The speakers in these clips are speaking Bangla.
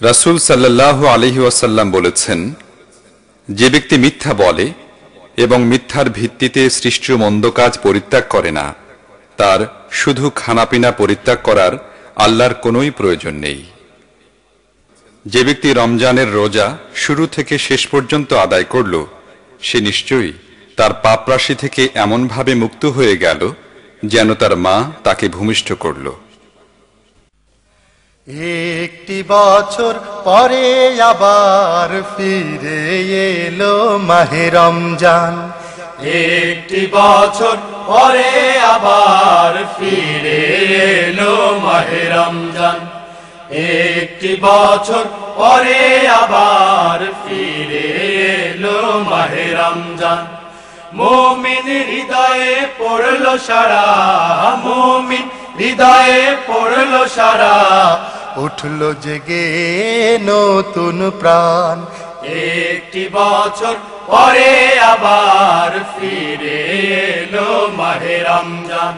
রাসূল সাল্লাল্লাহু আলাইহি ওয়াসাল্লাম বলেছেন, যে ব্যক্তি মিথ্যা বলে এবং মিথ্যার ভিত্তিতে সৃষ্ট মন্দ কাজ পরিত্যাগ করে না, তার শুধু খানাপিনা পরিত্যাগ করার আল্লাহর কোনোই প্রয়োজন নেই। যে ব্যক্তি রমজানের রোজা শুরু থেকে শেষ পর্যন্ত আদায় করল, সে নিশ্চয়ই তার পাপরাশি থেকে এমনভাবে মুক্ত হয়ে গেল যেন তার মা তাকে ভূমিষ্ঠ করল। একটি বছর পরে আবার ফিরে এলো মাহে রমজান। একটি বছর পরে আবার ফিরে এলো মাহে রমজান। একটি বছর পরে আবার ফিরে এলো মাহে রমজান। মুমিন হৃদয়ে পড়লো সারা, মুমিন হৃদয়ে পড়লো সারা, উঠলো জেগে নতুন প্রাণ। একটি বছর পরে আবার ফিরে এলো মাহে রমজান।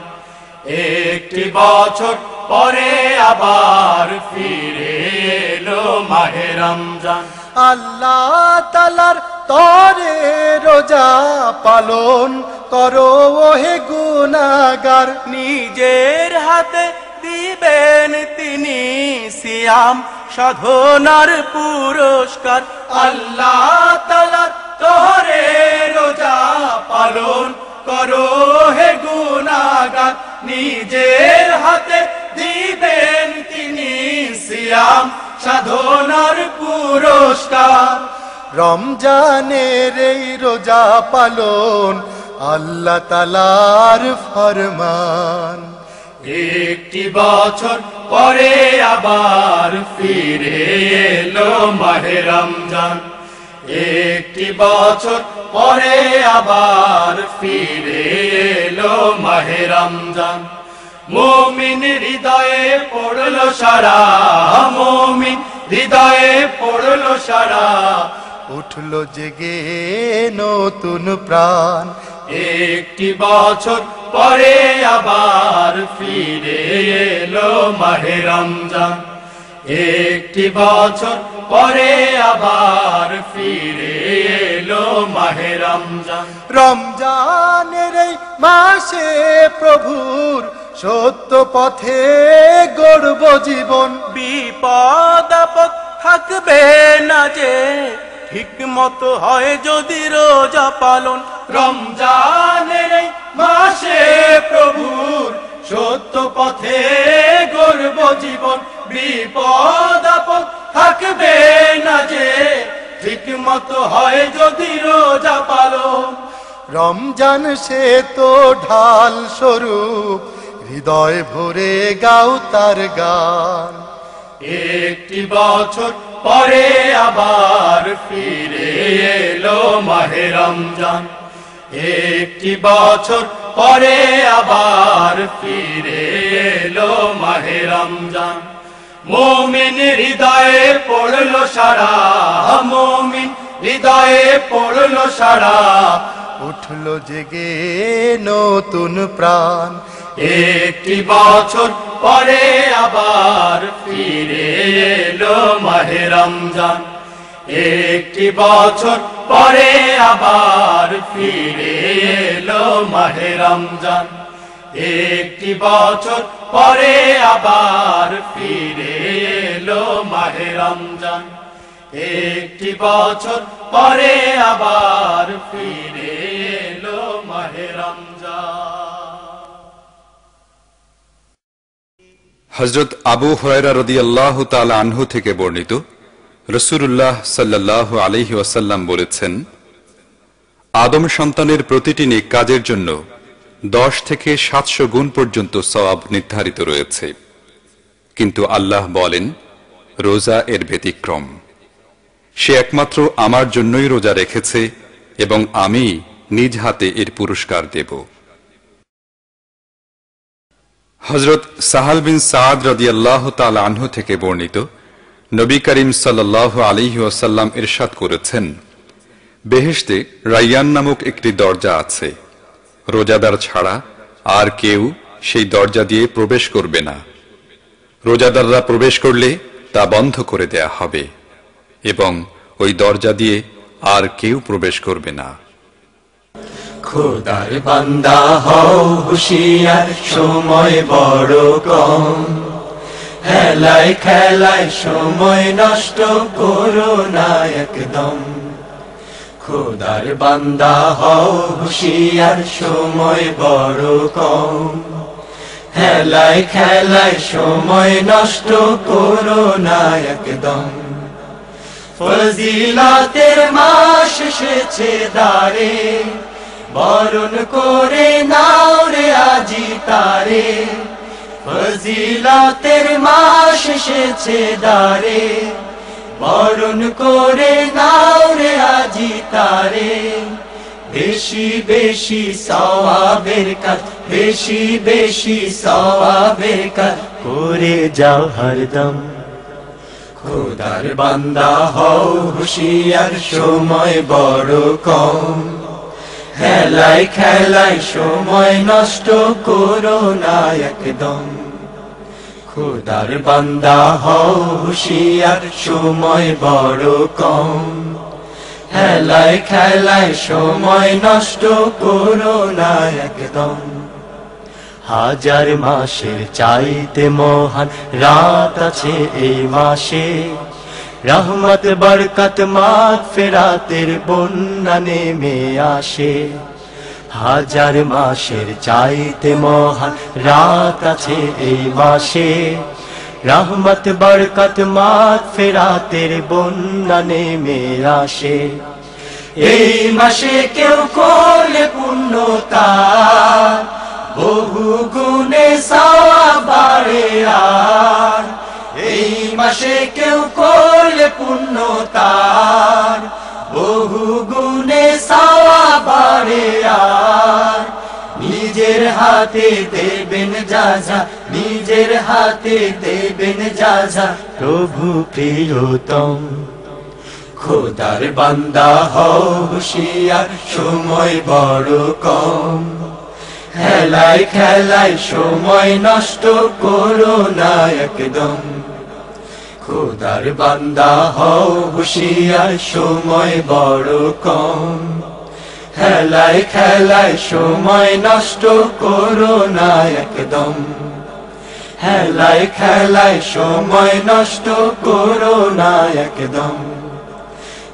একটি বছর পরে আবার ফিরে এলো মাহে রমজান। আল্লাহ তাআলার তরে রোজা পালন করো ওহে গুনাহগার। নিজের হাতে দিবেন তিনি সিয়াম সাধনার পুরস্কার। আল্লাহ তাআলার তরে রোজা পালন করো হে গুনাহগার। নিজের হাতে দিবেন তিনি সিয়াম সাধনার পুরস্কার। রমজানের এই রোজা পালন আল্লাহ তাআলার ফরমান। একটি বছর পরে আবার ফিরে এলো মাহে রমজান। একটি বছর পরে আবার ফিরে এলো মাহে রমজান। মুমিন হৃদয়ে পড়লো সারা, মুমিন হৃদয়ে পড়লো সারা, উঠলো জেগে নতুন প্রাণ। একটি বছর পরে আবার ফিরে এলো মাহে রমজান। একটি বছর পরে আবার ফিরে এলো মাহে রমজান। রমজানের এই মাসে প্রভুর সত্য পথে গড়ব জীবন। বিপদ আপদ থাকবে না যে, ঠিক মতো হয় যদি রোজা পালন। রমজানের এই মাসে প্রভুর সত্য পথে গড়ব জীবন। বিপদ আপদ থাকবে না যে, ঠিক মতো হয় যদি রোজা পালন। রমজান সে তো ঢাল স্বরূপ, হৃদয় ভরে গাও তার গান। একটি বছর পরে আবার ফিরে এলো মাহে রমজান। একটি বছর পরে আবার ফিরে এলো মাহে রমজান। মুমিন হৃদয়ে পড়লো সারা, মুমিন হৃদয়ে পড়লো সারা, উঠলো জেগে নতুন প্রাণ। একটি বছর পরে আবার ফিরে এলো মাহে রমজান। একটি বছর পরে আবার ফিরে এলো মাহে রমজান। একটি বছর পরে আবার ফিরে এলো মাহে রমজান। একটি বছর পরে আবার ফিরে এলো মাহে রমজান। হযরত আবু হুরায়রা রাদিয়াল্লাহু তাআলা আনহু থেকে বর্ণিত, রাসূলুল্লাহ সাল্লাল্লাহু আলাইহি ওয়াসাল্লাম বলেছেন, আদম সন্তানের প্রতিটি নেক কাজের জন্য 10 থেকে 700 গুণ পর্যন্ত সওয়াব নির্ধারিত রয়েছে, কিন্তু আল্লাহ বলেন, রোজা এর ব্যতিক্রম। সে একমাত্র আমার জন্যই রোজা রেখেছে এবং আমি নিজ হাতে এর পুরস্কার দেব। হযরত সাহাল বিন সাদ রাদিয়াল্লাহু তাআলা আনহু থেকে বর্ণিত, নবী করিম সাল্লাল্লাহু আলাইহি ওয়াসাল্লাম ইরশাদ করেছেন, বেহেশতে রায়্যান নামক একটি দরজা আছে, রোজাদার ছাড়া আর কেউ সেই দরজা দিয়ে প্রবেশ করবে না। রোজাদাররা প্রবেশ করলে তা বন্ধ করে দেয়া হবে এবং ওই দরজা দিয়ে আর কেউ প্রবেশ করবে না। খোদার বান্দা হও হুঁশিয়ার, সময় বড় কম, হেলায় খেলায় সময় নষ্ট করো না একদম। খোদার বান্দা হও হুঁশিয়ার, সময় বড় কম, হেলায় খেলায় সময় নষ্ট করো না একদম। ফজিলতের মাস এসেছে দ্বারে, বরণ করে নাও রে আজি তারে। ফজিলতের মাস এসেছে দ্বারে, বরণ করে নাও রে আজি তারে। বেশি বেশি সওয়াবের কাজ, বেশি বেশি সওয়াবের কাজ করে যাও হরদম। খোদার বান্দা হও হুঁশিয়ার, সময় বড় কম, হেলায় খেলায় সময় নষ্ট করো না একদম। খোদার বান্দা হও হুঁশিয়ার, সময় বড় কম, হেলায় খেলায় সময় নষ্ট করো না একদম। হাজার মাসের চাইতে মহান রাত আছে এই মাসে, রহমত বরকত মাগফিরাতের বন্যা নেমে আসে। হাজার মাসের চাইতে মহান রাত আছে এই মাসে, রহমত বরকত মাগফিরাতের বন্যা নেমে আসে। এই মাসে কেউ করলে পুণ্যতা, বহু গুণে সওয়াব বাড়ে আর। এই মাসে কেউ করলে পুণ্যতার, বহু গুণে সওয়াব বাড়ে আর। নিজের হাতে দেবেন যাজা, নিজের হাতে দেবেন যাজা প্রভু প্রিয়তম। খোদার বান্দা হও হুঁশিয়ার, সময় বড় কম, হেলায় খেলায় সময় নষ্ট করো না একদম। খোদার বান্দা হও হুঁশিয়ার, সময় বড় কম, হেলায় খেলায় সময় নষ্ট করো না একদম। হেলায় খেলায় সময় নষ্ট করো না একদম।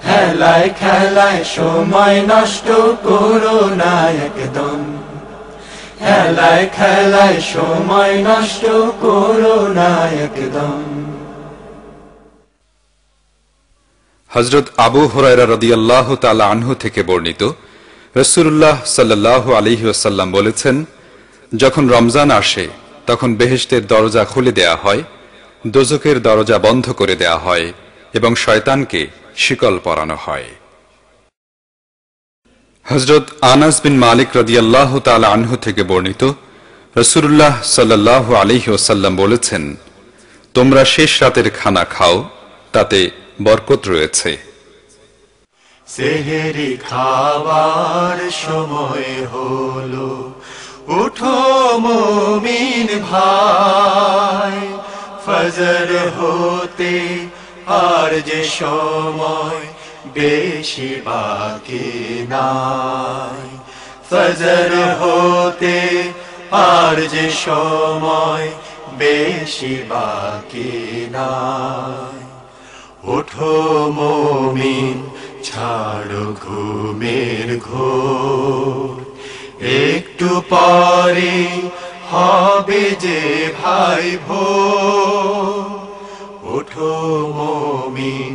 হেলায় খেলায় সময় নষ্ট করো না একদম। হেলায় খেলায় সময় নষ্ট করো না একদম। হযরত আবু হুরায়রা রাদিয়াল্লাহু তাআলা আনহু থেকে বর্ণিত, রাসূলুল্লাহ সাল্লাল্লাহু আলাইহি ওয়াসাল্লাম বলেছেন, যখন রমজান আসে তখন বেহেশতের দরজা খুলে দেয়া হয়, দোজখের দরজা বন্ধ করে দেয়া হয় এবং শয়তানকে শিকল পরানো হয়। হযরত আনাস বিন মালিক রাদিয়াল্লাহু তাআলা আনহু থেকে বর্ণিত, রাসূলুল্লাহ সাল্লাল্লাহু আলাইহি ওয়াসাল্লাম বলেছেন, তোমরা শেষ রাতের খানা খাও, তাতে বরকত রয়েছে। সেহেরি খাবার সময় হলো, উঠো মুমিন ভাই। ফজর হতে আর যে সময় বেশি বাকি নাই। ফজর হতে আর যে সময় বেশি বাকি নাই। ওঠো মুমিন, ছাড়ো ঘুমের ঘোর, একটু পরে হবে যে ভাই ভোর। ওঠো মুমিন,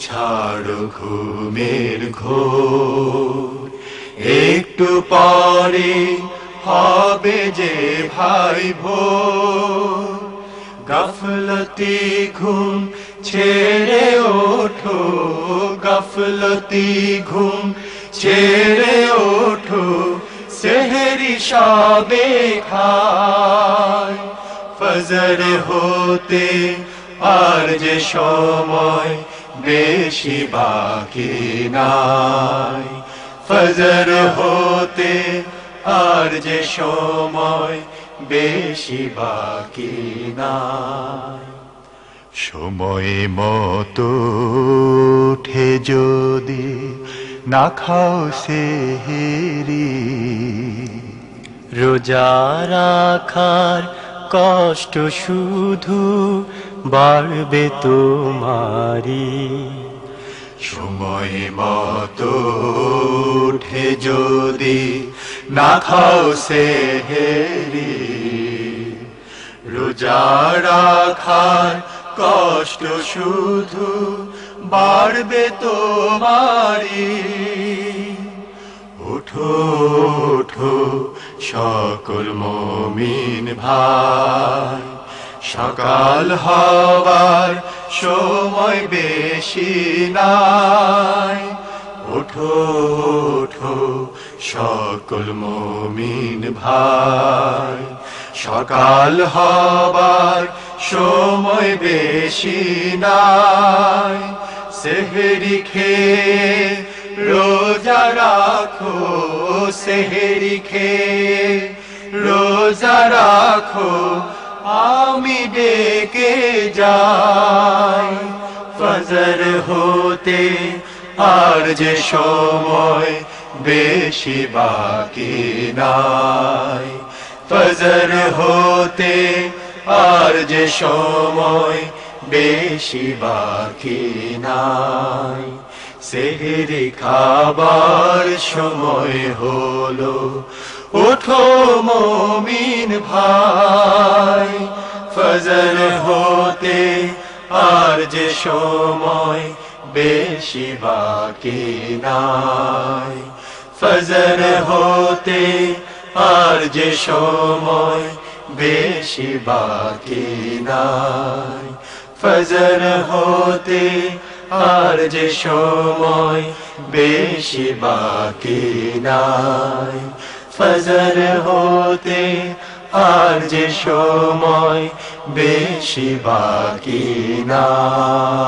ছাড়ো ঘুমের ঘোর, একটু পরে হবে যে ভাই ভোর। গাফলতি ঘুম ছেড়ে ওঠো, গাফলতি ঘুম ছেড়ে ওঠো, সেহরি সবে খায়। ফজর হতে আর যে সময় বেশি বাকি নাই। ফজর হতে আর যে সময় বেশি বাকি নাই। সময় মতো উঠে যদি না খাও সেহেরি, রোজা রাখার কষ্ট শুধু বাড়বে তোমারি। সময় মতো উঠে যদি না খাও সেহেরি, রোজা রাখার কষ্ট শুধু বাড়বে তোমারি। ওঠো ওঠো সকল মুমিন ভাই, সকাল হবার সময় বেশি নাই। ওঠো ওঠো সকল মুমিন ভাই, সকাল হবার সময় বেশি নাই। সেহরি খেয়ে রোজা রাখো, সেহরি খেয়ে রোজা রাখো, আমি ডেকে যাই। ফজর হতে আর যে সময় বেশি বাকি নাই, ফজর হতে আর যে সময় বেশি বাকি নাই। সেহরি খাবার সময় হলো, ওঠো মুমিন ভাই। ফজর হতে আর যে সময় বেশি বাকি নাই, ফজর হতে আর যে সময় বেশি বাকি নাই, ফজর হতে আর যে সময় বেশি বাকি নাই, ফজর হতে আর যে সময় বেশি বাকি নাই।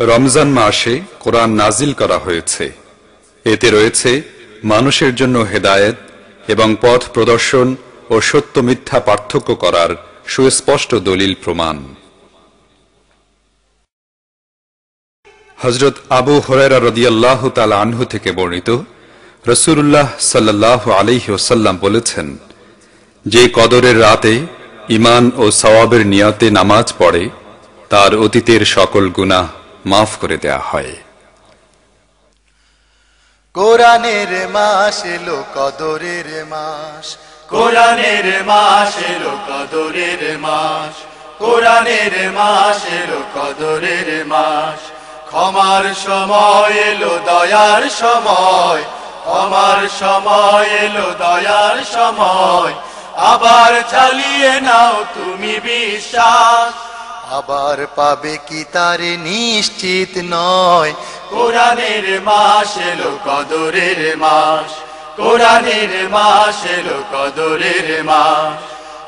রমজান মাসে কোরআন নাজিল করা হয়েছে। এতে রয়েছে মানুষের জন্য হেদায়েত এবং পথ প্রদর্শন ও সত্য মিথ্যা পার্থক্য করার সুস্পষ্ট দলিল প্রমাণ। হযরত আবু হুরায়রা রাদিয়াল্লাহু তাআলা আনহু থেকে বর্ণিত, রাসূলুল্লাহ সাল্লাল্লাহু আলাইহি ওয়াসাল্লাম বলেছেন, যে কদরের রাতে ঈমান ও সওয়াবের নিয়তে নামাজ পড়ে তার অতীতের সকল গুনাহ মাফ করে দেয়া হয়। কোরআনের মাস এলো কদরের মাস, কোরআনের মাস এলো কদরের মাস, কোরআনের মাস এলো কদরের মাস। ক্ষমার সময় এলো দয়ার সময়, ক্ষমার সময় এলো দয়ার সময়। আবার চালিয়ে নাও তুমি বিশ্বাস, আবার পাবে কি তার নিশ্চিত নয়। কোরআনের মাস এলো কদরের মাস, কোরআনের মাস এলো কদরের মাস।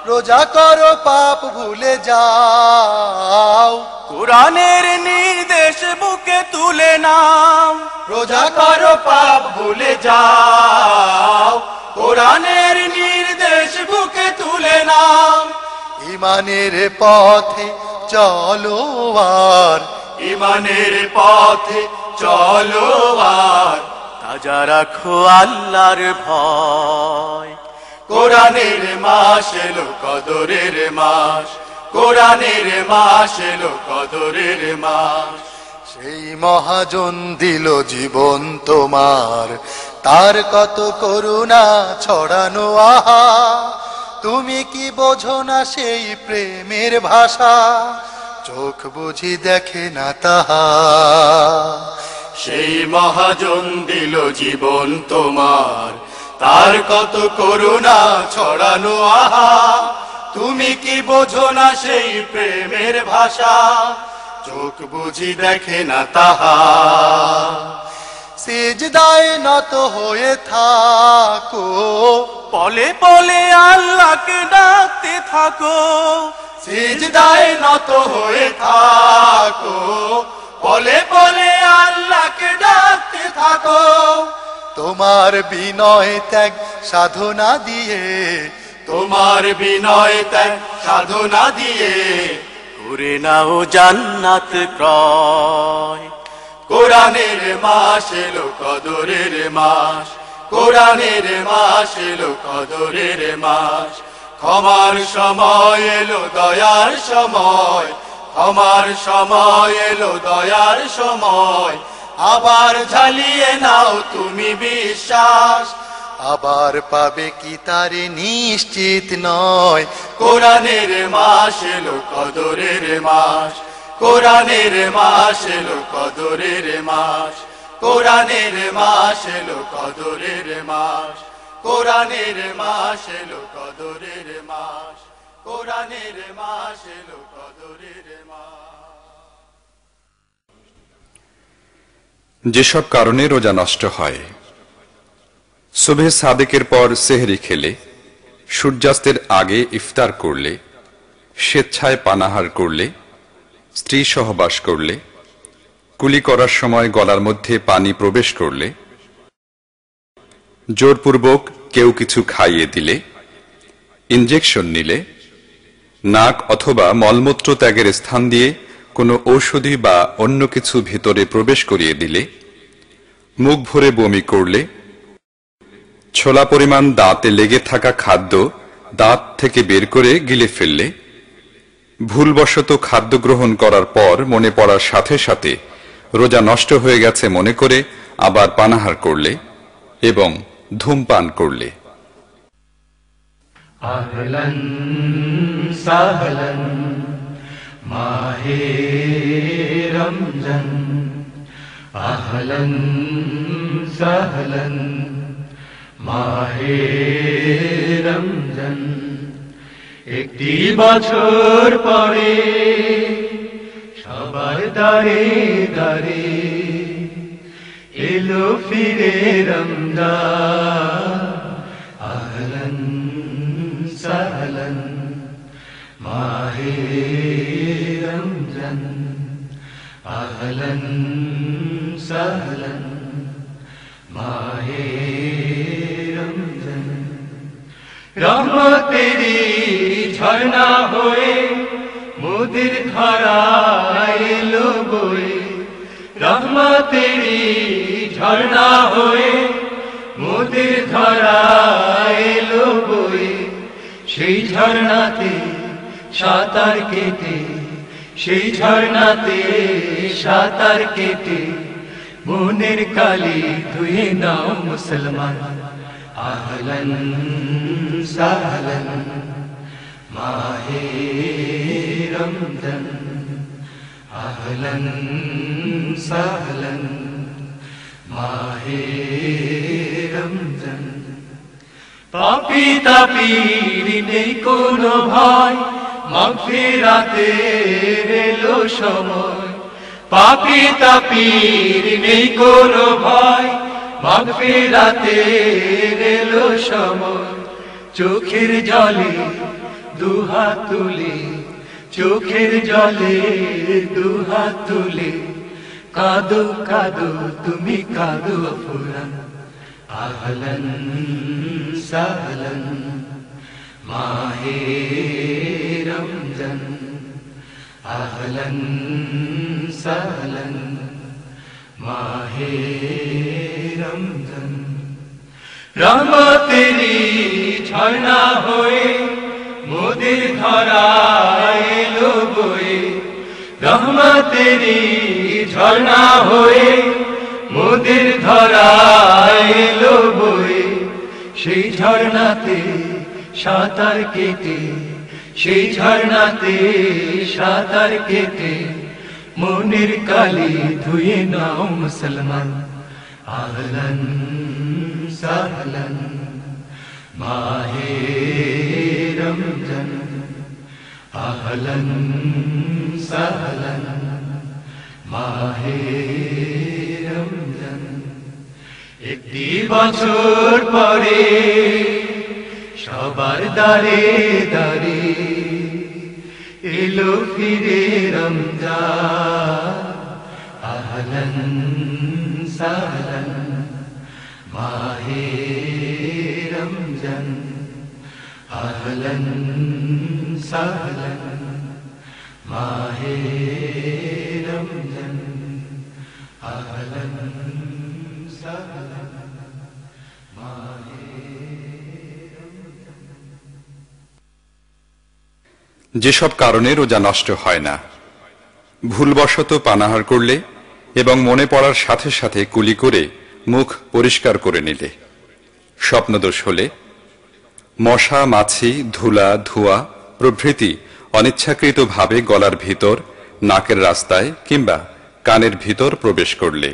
রোজা করো পাপ ভুলে যাও, কোরআনের নির্দেশ বুকে তুলে নাও। রোজা করো পাপ ভুলে যাও, কোরআনের নির্দেশ বুকে তুলে নাও। ঈমানের পথে চলো আর, ঈমানের পথে চলো আর, তাজা রাখো আল্লাহর ভয়। কোরআনের মাস এলো কদরের মাস, কোরআনের মাস এলো কদরের মাস। সেই মহাজন দিল জীবন তোমার, তার কত করুণা ছড়ানো আহা। তুমি কি বোঝো না সেই প্রেমের ভাষা, চোখ বুঝি দেখে না তাহা। সেই মহাজন দিল জীবন তোমার, তার কত করুণা ছড়ানো আহা। তুমি কি বোঝো না সেই প্রেমের ভাষা, চোখ বুঝি দেখে না তাহা। সিজদায় নত হয়ে থাকো, পলে পলে আল্লাহকে ডাকতে থাকো। সিজদায় নত হয়ে থাকো, পলে পলে আল্লাহকে ডাকতে থাকো। তোমার বিনয় ত্যাগ সাধনা দিয়ে তোমার বিনয় ত্যাগ সাধনা দিয়ে করে নাও জান্নাত ক্রয়। কোরআনের মাস এলো কদরের মাস, কোরআনের মাস এলো কদরের মাস। ক্ষমার সময় এলো দয়ার সময়, ক্ষমার সময় এলো দয়ার সময়। আবার ঝালিয়ে নাও তুমি বিশ্বাস, আবার পাবে কি তারে নিশ্চিত নয়। কোরআনের মাস এলো কদরের মাস, কোরআনের মাস এলো কদরের মাস। কোরআনের মাস এলো কদরের মাস, কোরআনের মাস এলো কদরের মাস। কোরআনের মাস এলো কদরের মাস। যেসব কারণে রোজা নষ্ট হয়: সুবহে সাদেকের পর সেহরি খেলে, সূর্যাস্তের আগে ইফতার করলে, স্বেচ্ছায় পানাহার করলে, স্ত্রী সহবাস করলে, কুলি করার সময় গলার মধ্যে পানি প্রবেশ করলে, জোরপূর্বক কেউ কিছু খাইয়ে দিলে, ইনজেকশন নিলে, নাক অথবা মলমূত্র ত্যাগের স্থান দিয়ে কোনো ঔষধি বা অন্য কিছু ভিতরে প্রবেশ করিয়ে দিলে, মুখ ভরে বমি করলে, ছোলা পরিমাণ দাঁতে লেগে থাকা খাদ্য দাঁত থেকে বের করে গিলে ফেললে, ভুলবশত খাদ্য গ্রহণ করার পর মনে পড়ার সাথে সাথে রোজা নষ্ট হয়ে গেছে মনে করে আবার পানাহার করলে এবং ধূমপান করলে। আহলান সাহলান মাহে রমজান, আহলান সাহলান মাহে রমজান। একটি বছর পরে সবার দারে দারে এলো ফিরে রমজান। আহলান সাহলান মাহে রমজান, আহলান সাহলান মাহে রমজান। রহমতেরি ঝর্ণা হয়ে মোদের ধরায় এলো বয়ে, রহমতেরি ঝর্ণা হয়ে মোদের ধরায় এলো বয়ে। সেই ঝর্ণাতে সাঁতার কেটে, সেই ঝর্ণাতে সাঁতার কেটে মনের কালি ধুয়ে নাও মুসলমান। আহলান সাহলান মাহে রমজান, আহলান সাহলান মাহে রমজান। পাপী তাপীর নেই কোনো ভয়, মাগফিরাতের এলো সময়। পাপী তাপীর নেই কোনো ভয়, মাগফিরাতের এলো সময়। চোখের জলে দুহাত তুলে, চোখের জলে দুহাত তুলে কাঁদো কাঁদো তুমি কাঁদো ফুরান। আহলান সাহলান মাহে রমজান, আহলান সাহলান মাহে রমজান। রহমতেরি ঝর্ণা হয়ে মোদের ধরায় এলো বয়ে, রহমতেরি ঝর্ণা হয়ে মোদের ধরায় এলো বয়ে। সেই ঝর্ণাতে সাঁতার কেটে, সেই ঝর্ণাতে সাঁতার কেটে মনের কালি ধুয়ে নাও মুসলমান। আহলান সাহলান মাহে রমজান, আহলান সাহলান মাহে রমজান। একটি বছর পরে সবার দারে দারে এলো ফিরে রমজান। আহলান সাহলান মাহে রমজান, আহলান সাহলান মাহে রমজান আহলান সাহলান মাহে যেসব কারণে রোজা নষ্ট হয় না: ভুলবশত পানাহার করলে এবং মনে পড়ার সাথে সাথে কুলি করে মুখ পরিষ্কার করে নিলে, স্বপ্নদোষ হলে, মশা মাছি ধুলা ধোঁয়া প্রভৃতি অনিচ্ছাকৃতভাবে গলার ভিতর, নাকের রাস্তায় কিংবা কানের ভিতর প্রবেশ করলে,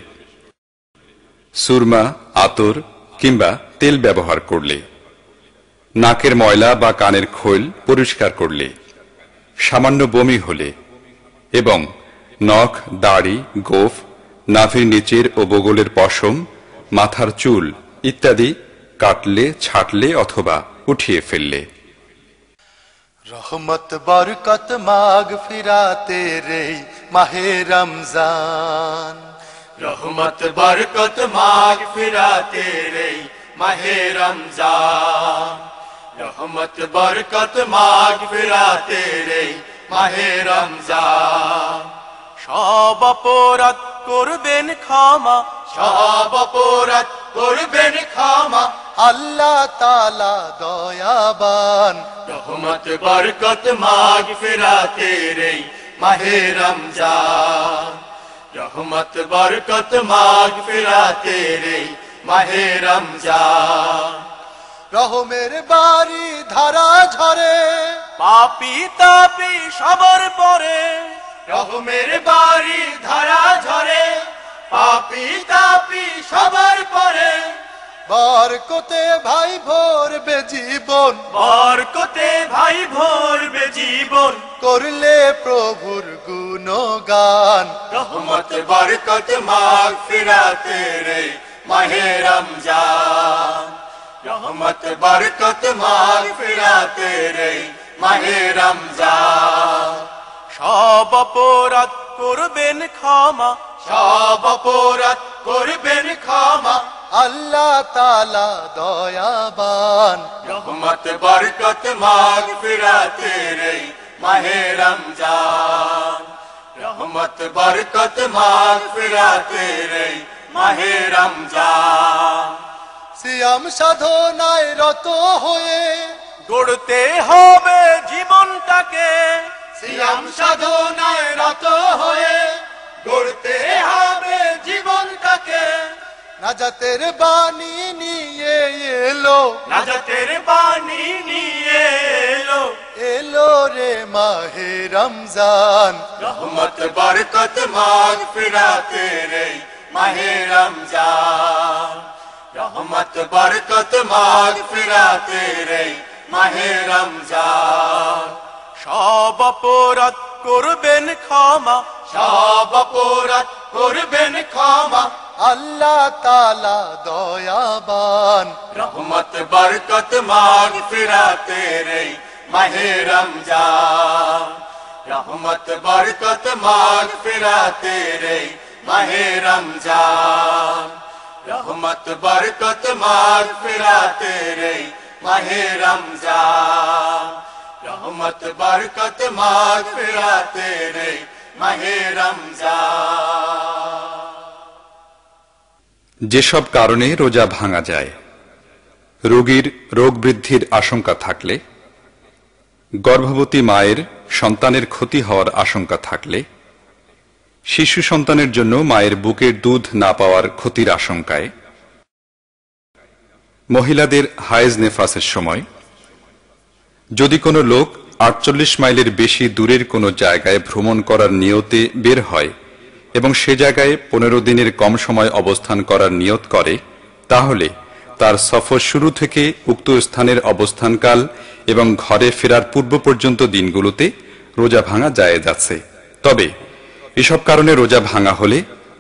সুরমা আতর কিংবা তেল ব্যবহার করলে, নাকের ময়লা বা কানের খোল পরিষ্কার করলে, সামান্য বমি হলে এবং নখ দাড়ি গোঁফ নাভির নিচের ও বগলের পশম মাথার চুল ইত্যাদি কাটলে ছাটলে অথবা উঠিয়ে ফেললে। রহমত বরকত মাগফিরাতে রে মাহে রমজান, রহমত বরকত মাগফিরাতে রে মাহে রমজান, রহমত বরকত মাগফিরাতে রে মাহে রমজান। সব অপরাধ করবেন ক্ষমা, সব অপরাধ করবেন ক্ষমা, আল্লাহ তাআলা দয়াবান। রহমত বরকত মাগফিরাতে রে মাহে রমজান, রহমত বরকত মাগফিরাতে রে মাহে রমজান। রহমের বাড়ি ধারা ঝরে, পাপী তাপী সবার পরে, রহমের বাড়ি ধারা ঝরে, পাপী তাপী সবার পরে। বরকতে ভাই ভরবে জীবন, বরকতে ভাই ভরবে জীবন, করলে প্রভুর গুণগান। রহমত বরকত মাগফিরাতে রে মাহে রমজান, রহমত বরকত মাগফিরাতে রে মাহে রমজান। সব অপরাধ করবেন ক্ষমা, সব অপরাধ করবেন ক্ষমা, আল্লাহ তাআলা দয়াবান। রহমত বরকত মাগফিরাতে রে মাহে রমজান, রহমত বরকত মাগফিরাতে রে মাহে রমজান। সিয়াম সাধনায় রত হয়ে গড়তে হবে জীবনটাকে, সিয়াম সাধনায় রত হয়ে গড়তে হবে জীবনটাকে। নাজাতের বাণী নিয়ে এলো, নাজাতের বাণী নিয়ে এলো, এলো রে মাহে রমজান। রহমত বরকত মাগফিরাতে রে মাহে রমজান, রহমত বরকত মাগফিরাতে রে মাহে রমজান। সব অপরাধ করবেন ক্ষমা, সব অপরাধ করবেন ক্ষমা, আল্লাহ তাআলা দয়াবান। রহমত বরকত মাগফিরাতে রে মাহে রমজান, রহমত বরকত মাগফিরাতে রে মাহে রমজান, রহমত বরকত মাগফিরাতে রে মাহে রমজান, রহমত বরকত মাগফিরাতে রে মাহে রমজান। যেসব কারণে রোজা ভাঙা যায়: রোগীর রোগ বৃদ্ধির আশঙ্কা থাকলে, গর্ভবতী মায়ের সন্তানের ক্ষতি হওয়ার আশঙ্কা থাকলে, শিশু সন্তানের জন্য মায়ের বুকের দুধ না পাওয়ার ক্ষতির আশঙ্কায়, মহিলাদের হায়েজ নেফাসের সময়, যদি কোনো লোক 48 মাইলের বেশি দূরের কোনো জায়গায় ভ্রমণ করার নিয়তে বের হয় এবং সে জায়গায় 15 দিনের কম সময় অবস্থান করার নিয়ত করে, তাহলে তার সফর শুরু থেকে উক্ত স্থানের অবস্থানকাল এবং ঘরে ফেরার পূর্ব পর্যন্ত দিনগুলোতে রোজা ভাঙা জায়েজ আছে। তবে এসব কারণে রোজা ভাঙা হলে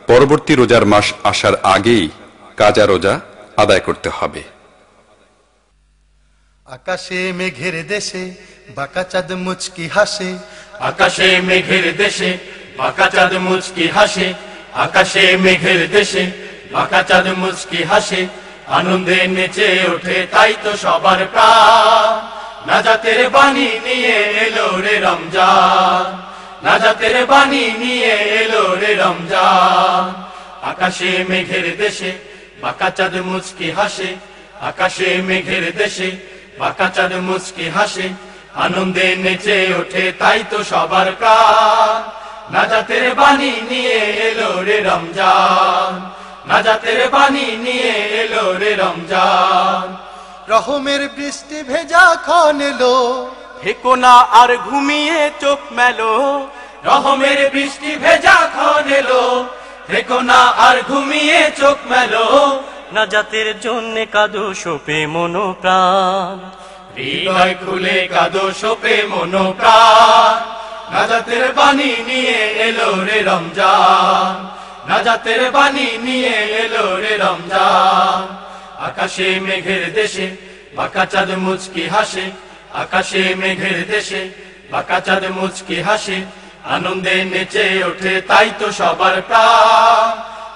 পরবর্তী রোজার মাস আসার আগেই কাজা রোজা আদায় করতে হবে। আকাশে মেঘের দেশে বাঁকা চাঁদ মুচকি হাসে, আকাশে মেঘের দেশে বাঁকা চাঁদ মুচকি হাসে, আকাশে মেঘের দেশে বাঁকা চাঁদ মুচকি হাসে। আনন্দে নেচে ওঠে তাই তো সবার প্রাণ, নাজাতের বাণী নিয়ে এলো রে রমজান, নাজাতের বাণী নিয়ে এলো রে রমজান। আকাশে মেঘের দেশে বাঁকা চাঁদ মুচকি হাসে, আকাশে মেঘের দেশে বাঁকা চাঁদ মুচকি হাসে, আনন্দে নেচে ওঠে তাই তো সবার প্রাণ। নাজাতের বাণী নিয়ে এলো রে রমজান, নাজাতের বাণী নিয়ে এলো রে রমজান। রহমের বৃষ্টি ভেজা ক্ষণ এলো, থেকো না আর ঘুমিয়ে চোখ মেলো, রহমের বৃষ্টি ভেজা ক্ষণ এলো, থেকো না আর ঘুমিয়ে চোখ মেলো। নাজাতের জন্য কাঁদো শোপে মনো প্রাণ, হৃদয় খুলে কাঁদো শোপে মনো প্রাণ। নাজাতের বাণী নিয়ে এলো রে রমজান, নাজাতের বাণী নিয়ে এলো রে রমজান। আকাশে মেঘের দেশে বাঁকা চাঁদ মুচকি হাসে, আকাশে মেঘের দেশে বাঁকা চাঁদ মুচকি হাসে, আনন্দে নেচে ওঠে তাই তো সবার প্রাণ।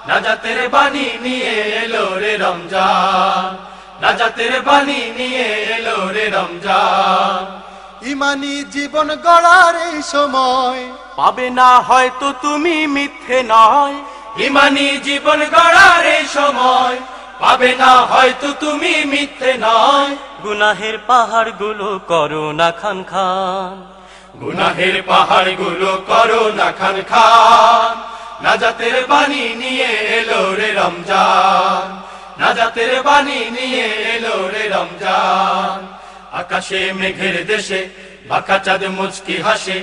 নাজাতের বাণী নিয়ে এলো রে রমজান, নাজাতের বাণী নিয়ে এলো রে রমজান। ইমানি জীবন গড়ার এই সময় পাবে না হয়তো তুমি মিথ্যে নয়, ইমানি জীবন গড়ার এই সময় পাবে না হয়তো তুমি মিথ্যে নয়। গুনাহের পাহাড় গুলো করো না খান খান, গুনাহের পাহাড় গুলো করো না খান খান। নাজাতের বাণী নিয়ে এলো রে রমজান, নাজাতের বাণী নিয়ে এলো রে রমজান। আকাশে মেঘের দেশে বাঁকা চাঁদ মুচকি হাসে,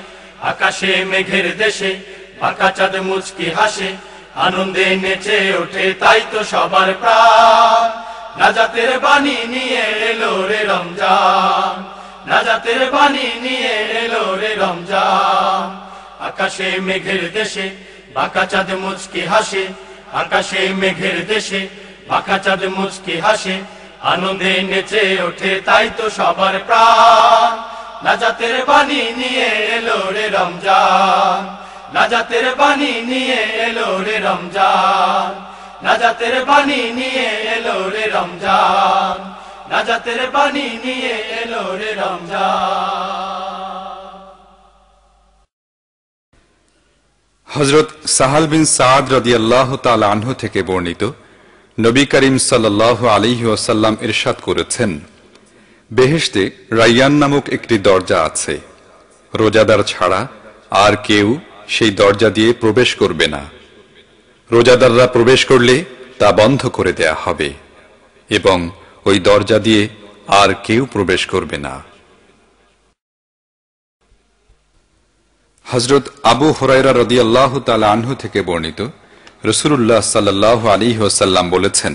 আকাশে মেঘের দেশে বাঁকা চাঁদ মুচকি হাসে, আনন্দে নেচে ওঠে তাই তো সবার প্রাণ। নাজাতের বাণী নিয়ে এলো রে রমজান, নাজাতের বাণী নিয়ে এলো রে রমজান। আকাশে মেঘের দেশে বাঁকা চাঁদ মুচকি হাসে, আকাশে মেঘের দেশে বাঁকা চাঁদ মুচকি হাসে, আনন্দে নেচে ওঠে তাই তো সবার প্রাণ। নাজাতের বাণী নিয়ে এলো রে রমজান, নাজাতের বাণী নিয়ে এলো রে রমজান, নাজাতের বাণী নিয়ে এলো রে রমজান, নাজাতের বাণী নিয়ে এলো রে রমজান। হযরত সাহাল বিন সাদ রাদিয়াল্লাহু তাআলা আনহু থেকে বর্ণিত, নবী করিম সাল্লাল্লাহু আলাইহি ওয়াসাল্লাম ইরশাদ করেছেন, বেহেশতে রায়্যান নামক একটি দরজা আছে, রোজাদার ছাড়া আর কেউ সেই দরজা দিয়ে প্রবেশ করবে না। রোজাদাররা প্রবেশ করলে তা বন্ধ করে দেয়া হবে এবং ওই দরজা দিয়ে আর কেউ প্রবেশ করবে না। হযরত আবু হুরায়রা রাদিয়াল্লাহু তাআলা আনহু থেকে বর্ণিত, রাসূলুল্লাহ সাল্লাল্লাহু আলাইহি ওয়াসাল্লাম বলেছেন,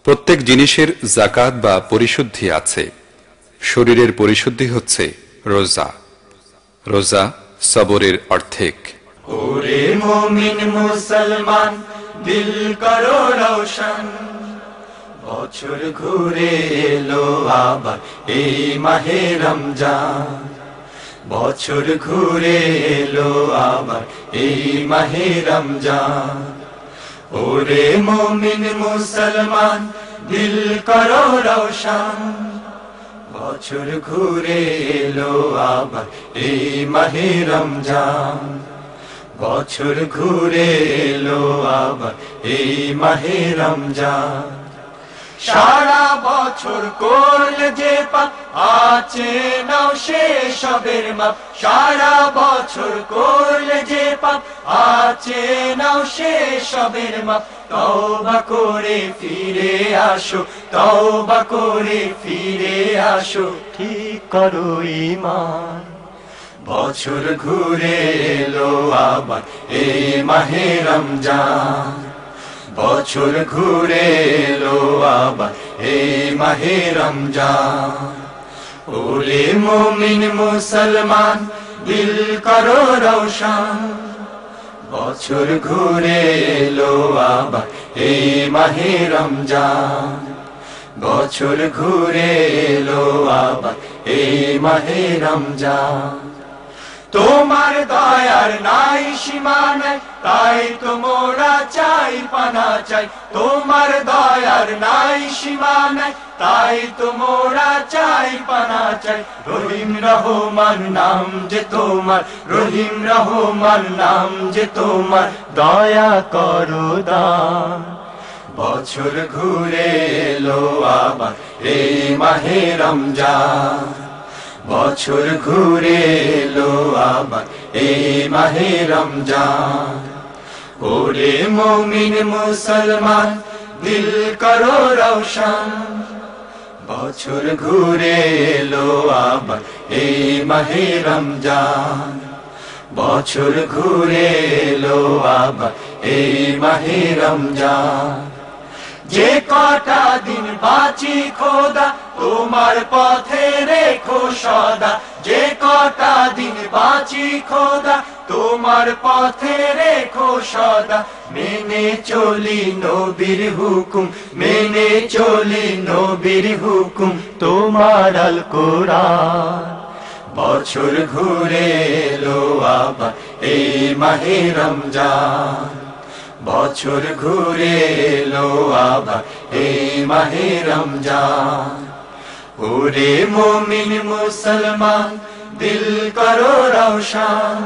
প্রত্যেক জিনিসের যাকাত বা পরিশুদ্ধি আছে। শরীরের পরিশুদ্ধি হচ্ছে রোজা। রোজা সবরের অর্ধেক। ওরে মুমিন মুসলমান দিল করো রওশন, বছর ঘুরে এলো আবার এই মাহে রমজান, বছর ঘুরে এলো আবার এই মাহে রমজান। ওরে মুমিন মুসলমান দিল করো রওশন, বছর ঘুরে এলো আবার এই মাহে রমজান, বছর ঘুরে এলো আবার এই মাহে রমজান। সারা বছর করলে যে পাপ আছে নাও সে সবের মাপ, সারা বছর করলে যে পাপ আছে নাও সে সবের মাপ। তওবা করে ফিরে আসো, তওবা করে ফিরে আসো, ঠিক করো ঈমান। বছর ঘুরে এলো আবার এই মাহে রমজান, বছর ঘুরে এলো আবার এই মাহে রমজান। ওরে মুমিন মুসলমান দিল করো রওশন, বছর ঘুরে এলো আবার এই মাহে রমজান, বছর ঘুরে এলো আবার এই মাহে রমজান। তোমার দয়ার নাই সীমা নাই, তাই তো মোরা চাই পানা চাই। তোমার দয়ার নাই সীমা নাই, তাই তো মোরা চাই পানা চাই। রহিম রহমান নাম যে তোমার, রহিম রহমান নাম যে তোমার, দয়া করো দান। বছর ঘুরে এলো আবার এই মাহে রমজান, বছর ঘুরে এলো আবার এই মাহে রমজান। ওরে মুমিন মুসলমান দিল করো রওশন, বছর ঘুরে এলো আবার এই মাহে রমজান। বছর ঘুরে এলো আবার এই মাহে রমজান। যে কটা দিন বাঁচি খোদা তোমার পথে রেখো সদা, যে কটা দিন বাঁচি খোদা তোমার পথে রেখো সদা। মেনে চলি নবীর হুকুম, মেনে চলি নবীর হুকুম, তোমার আল কোরআন। বছর ঘুরে এলো আবার এই মাহে রমজান, বছর ঘুরে এলো আবার এই মাহে রমজান। ওরে মুমিন মুসলমান দিল করো রওশন,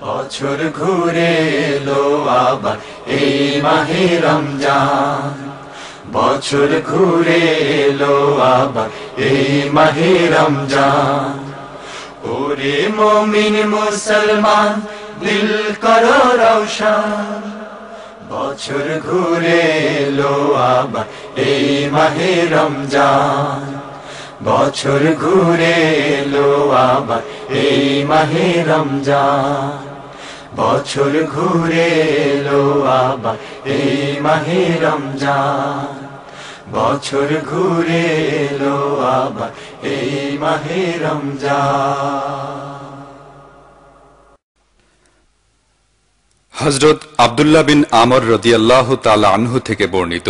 বছর ঘুরে এলো আবার এই মাহে রমজান। বছর ঘুরে এলো আবার এই মাহে রমজান। ওরে মুমিন মুসলমান দিল করো রওশন, বছর ঘুরে এলো আবার এই মাহে রমজান। বছর ঘুরে এলো আবার এই মাহে রমজান। বছর ঘুরে এলো আবার এই মাহে রমজান। বছর ঘুরে এলো আবার এই মাহে রমজান। হযরত আব্দুল্লাহ বিন আমর রাদিয়াল্লাহু তাআলা আনহু থেকে বর্ণিত,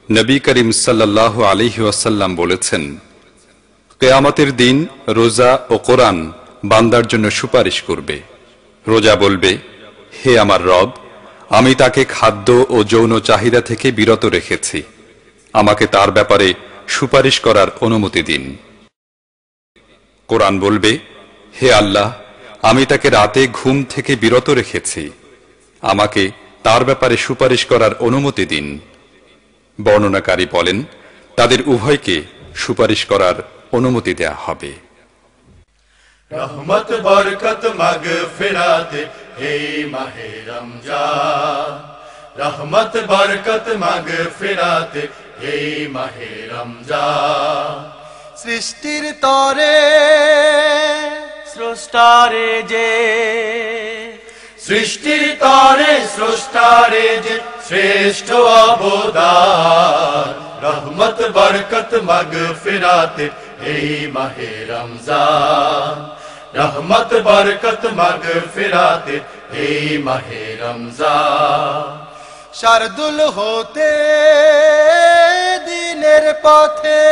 নবী করিম সাল্লাল্লাহু আলাইহি ওয়াসাল্লাম বলেছেন, কিয়ামতের দিন রোজা ও কোরআন বান্দার জন্য সুপারিশ করবে। রোজা বলবে, হে আমার রব, আমি তাকে খাদ্য ও যৌন চাহিদা থেকে বিরত রেখেছি, আমাকে তার ব্যাপারে সুপারিশ করার অনুমতি দিন। কোরআন বলবে, হে আল্লাহ, আমি তাকে রাতে ঘুম থেকে বিরত রেখেছি, আমাকে তার ব্যাপারে সুপারিশ করার অনুমতি দিন। বর্ণনাকারী বলেন, তাদের উভয়কে সুপারিশ করার অনুমতি দেয়া হবে। রহমত বরকত মাগফিরাত হে মাহে রমজান, রহমত বরকত মাগফিরাত হে মাহে রমজান। সৃষ্টির তরে স্রষ্টারে যে, সৃষ্টির তরে স্রষ্টারে যে শ্রেষ্ঠ অবদান। রহমত বরকত মাগফিরাত এই মাহে রমজান, রহমত বরকত মাগফিরাত এই মাহে রমজান। শারদুল হতে দিনের পথে,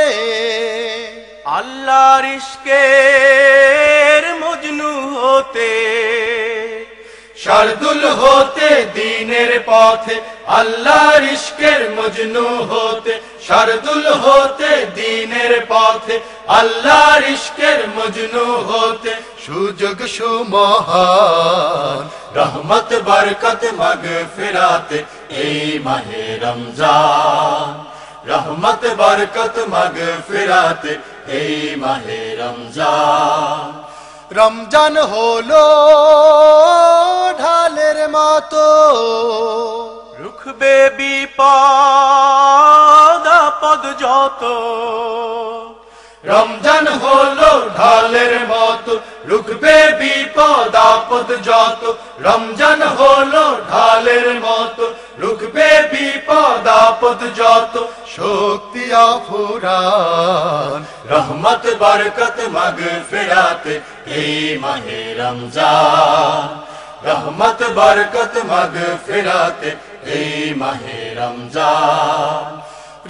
আল্লাহর ইশকের মজনু হতে, শারদুল হতে দিনের পথে, আল্লাহর ইশকের মজনু হতে। শারদুল হতে দিনের পথে, আল্লাহর ইশকের মজনু হতে। সুযোগ সুমহান রহমত বরকত মাগফিরাত এই মাহে রমজান, রহমত বরকত মাগফিরাত এই মাহে রমজান। রমজান হলো ঢালের মতো, রুখবে বিপদ আপদ যত। রমজান হলো ঢালের মতো, রুখবে বিপদ আপদ যত। রমজান হলো ঢালের মতো, রুখবে বিপদ আপদ যত। শক্তি অফুরান রহমত বরকত মাগফিরাত এই মাহে রমজান, রহমত বরকত মাগফিরাত এই মাহে রমজান।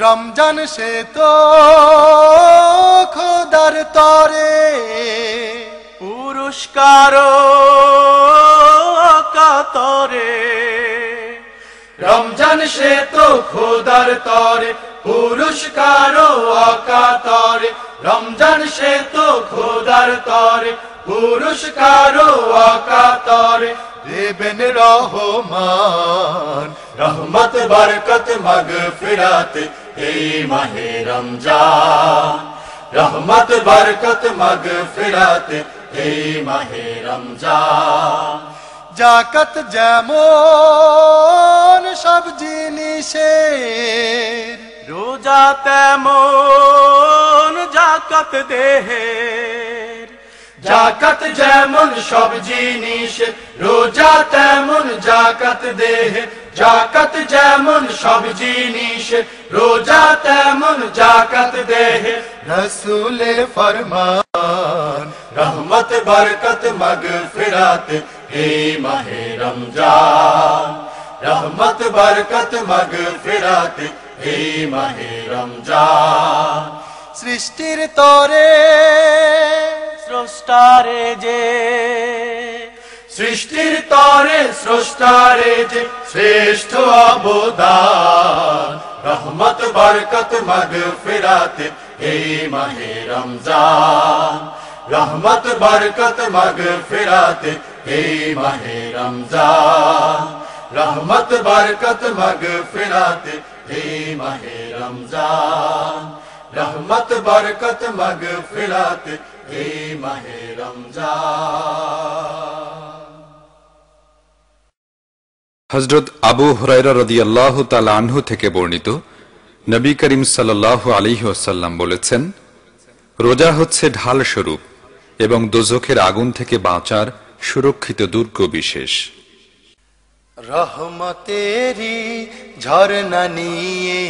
রমজান সে তো খোদার তরে, পুরুষ পুরস্কার কাতরে রমজান সে তো খোদার তরে পুরস্কার অকাতরে রমজান সে তো খোদার তরে পুরস্কার অকাতরে দেবেন রহমান রহমত বরকত মাগফিরাত এই মাহে রমজান রহমত বরকত মাগফিরাত এই মাহে রমজান জাকাত যেমন সব জিনিসের রোজা তেমন জাকাত দেহের জাকাত যেমন সব জিনিস রোজা তেমন জাকাত দেহ জাকাত যেমন সব জিনিস রোজা তেমন জাকাত দেহ রসুলের ফরমান রহমত বরকত মাগফিরাত এই মাহে রমজান রহমত বরকত মাগফিরাত এই মাহে রমজান সৃষ্টির তরে স্রষ্টারে যে সৃষ্টির তরে স্রষ্টারে যে শ্রেষ্ঠ অবদান রহমত বরকত মাগফিরাত এই মাহে রমজান রহমত বরকত মাগফিরাত এই মাহে রমজান রহমত বরকত মাগফিরাত এই মাহে রমজান রহমত বরকত মাগফিরাত এই মাহে রমজান হযরত আবু হুরায়রা রাদিয়াল্লাহু তাআলা আনহু থেকে বর্ণিত, নবী করিম সাল্লাল্লাহু আলাইহি ওয়াসাল্লাম বলেছেন, রোজা হচ্ছে ঢাল স্বরূপ এবং দোজখের আগুন থেকে বাঁচার সুরক্ষিত দুর্গ বিশেষ। রহমতেরি ঝরনা নিয়ে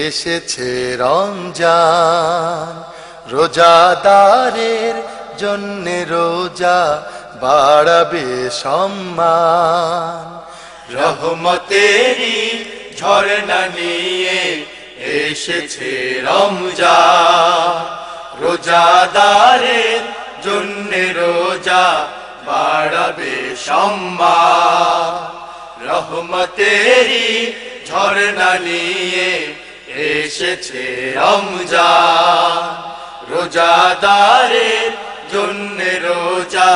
এসেছে রমজান, রোজাদারের জন্য রোজা বাড়াবে সম্মান। রহমতেরি ঝরনা নিয়ে এসেছে রমজান, রোজাদারের জন্য রোজা বাড়াবে সম্মান। রহমতেরি ঝরনা নিয়ে এসেছে রমজান, রোজাদারের জন্য রোজা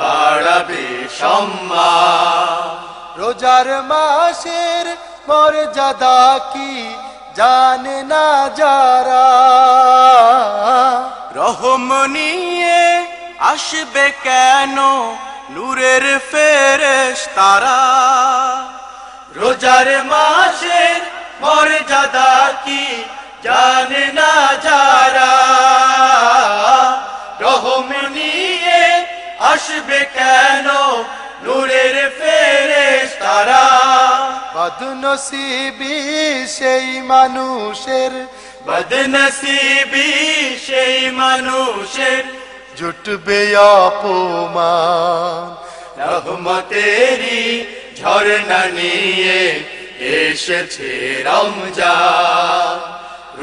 বাড়াবে সম্মান। রোজার মাসের মর্যাদা কি জানে না যারা, রহম নিয়ে আসবে কেন নূরের ফেরেশতারা। রোজার মাসের মর্যাদা কি জানে না যারা, রহম নিয়ে আসবে কেন নূরের ফেরেশতারা। বদনসিবি সেই মানুষের, বদনসিবি সেই মানুষের জুটবে অপমান। রহমতেরি ঝরনা নিয়ে এসেছে রমজান,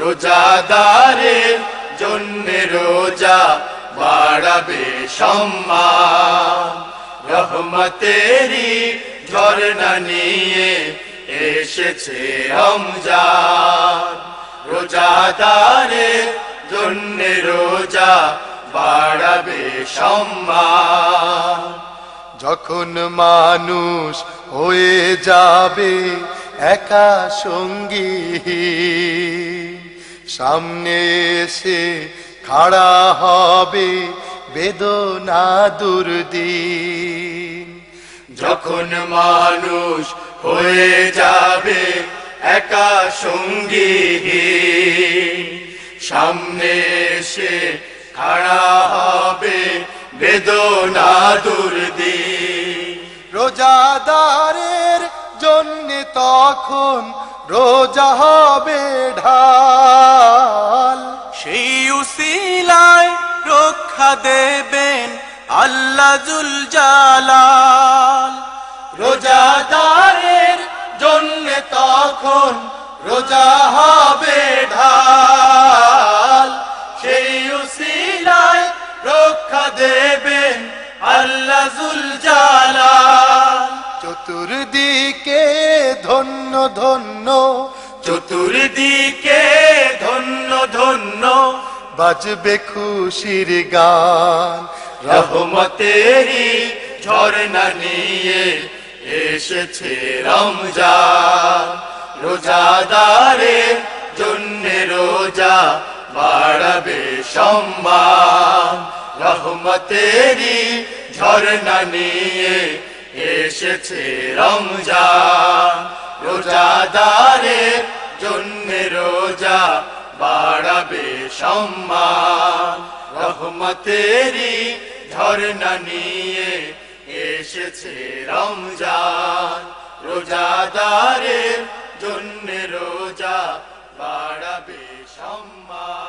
রোজাদারের জন্য রোজা বাড়াবে সম্মান। রহমতেরি ঝরনা নিয়ে এসেছে রমজান, রোজাদারের জন্য রোজা বাড়াবে সম্মান। যখন মানুষ হয়ে যাবে একা সঙ্গী, সামনে এসে খাড়া হবে বেদনা দুর্দিন। যখন মানুষ হয়ে যাবে একা সঙ্গী, সামনে এসে খাড়া হবে বেদনা দুর্দিন। রোজাদারের জন্য তখন রোজা হবে ঢাল, সেই উসিলায় রক্ষা দেবেন আল্লাহ জুল জালাল। রোজাদারের জন্য তখন রোজা হবে ঢাল, সেই উসিলায় রক্ষা দেবেন চতুর্দিকে ধন্য ধন্য, চতুর্দিকে ধন্য ধন্য, বাজবে খুশির গান। রহমতেরি ঝর্ণা নিয়ে এসেছে রমজান। রোজাদারের জন্য রোজা বাড়াবে সম্মান। রহমতেরি ঝর্ণা নিয়ে এসেছে রমজান। রোজাদারের জন্য রোজা বাড়াবে সম্মান। রহমতেরি ঝর্ণা নিয়ে এসেছে রমজান। রোজাদারের জন্য রোজা বাড়াবে সম্মান।